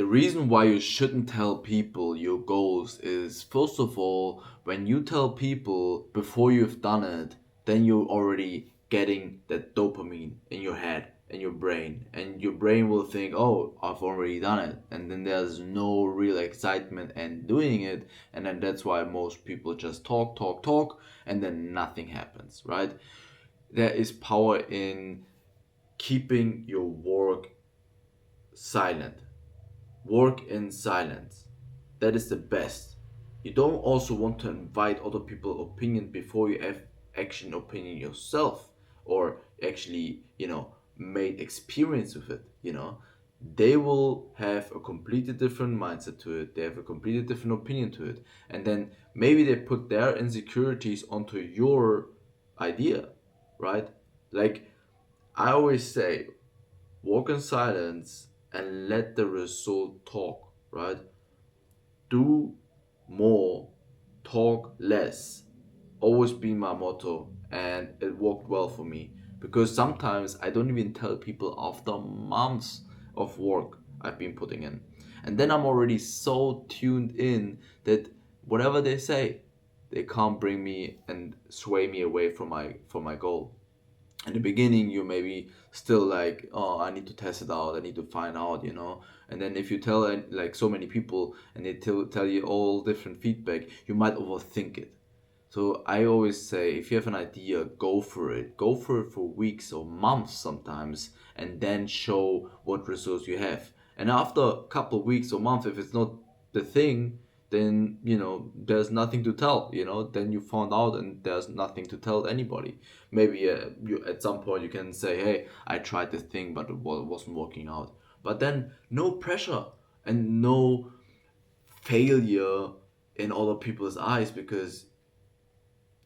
The reason why you shouldn't tell people your goals is, first of all, when you tell people before you've done it, then you're already getting that dopamine in your head, in your brain, and your brain will think, oh, I've already done it. And then there's no real excitement in doing it. And then that's why most people just talk, talk, talk, and then nothing happens, right? There is power in keeping your work silent. Work in silence. That is the best. You don't also want to invite other people's opinion before you have action opinion yourself, or actually, made experience with it. They will have a completely different mindset to it. They have a completely different opinion to it. And then maybe they put their insecurities onto your idea, right? Like I always say, walk in silence and let the result talk, right? Do more, talk less. Always been my motto, and it worked well for me because sometimes I don't even tell people after months of work I've been putting in. And then I'm already so tuned in that whatever they say, they can't bring me and sway me away from my goal. In the beginning you maybe still like, oh, I need to test it out, I need to find out. And then if you tell like so many people and they tell you all different feedback, you might overthink it. So I always say, if you have an idea, go for it. Go for it for weeks or months sometimes, and then show what results you have. And after a couple of weeks or months, if it's not the thing, then there's nothing to tell. Then you found out, and there's nothing to tell anybody. Maybe you at some point you can say, hey, I tried this thing, but it wasn't working out. But then no pressure and no failure in other people's eyes, because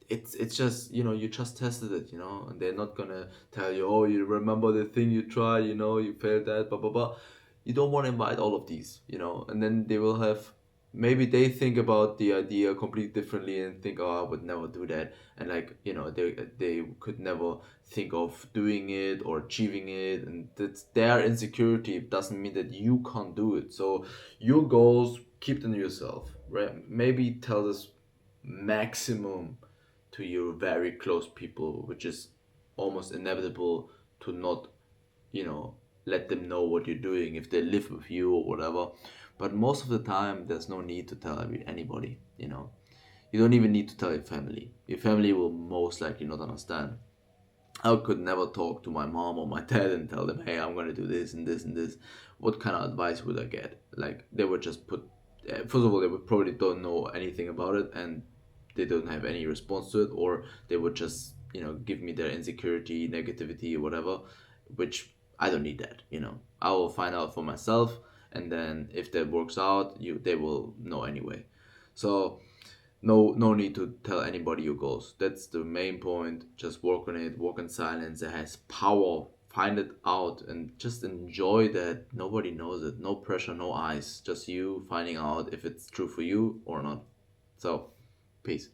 it's just, you just tested it, and they're not gonna tell you, oh, you remember the thing you tried, you failed that, blah blah blah. You don't want to invite all of these, and then they will have, maybe they think about the idea completely differently and think, oh, I would never do that. And like, they could never think of doing it or achieving it, and that's their insecurity. It doesn't mean that you can't do it. So your goals, keep them to yourself, right? Maybe tell this maximum to your very close people, which is almost inevitable to not, you know, let them know what you're doing if they live with you or whatever. But most of the time, there's no need to tell anybody. You don't even need to tell your family. Your family will most likely not understand. I could never talk to my mom or my dad and tell them, hey, I'm gonna do this and this and this. What kind of advice would I get? Like, they would just put, first of all, they would probably don't know anything about it, and they don't have any response to it, or they would just, give me their insecurity, negativity, or whatever, which I don't need that. I will find out for myself, and then if that works out, they will know anyway. So, no need to tell anybody your goals. That's the main point. Just work on it, work in silence. It has power. Find it out and just enjoy that. Nobody knows it. No pressure, no eyes. Just you finding out if it's true for you or not. So, peace.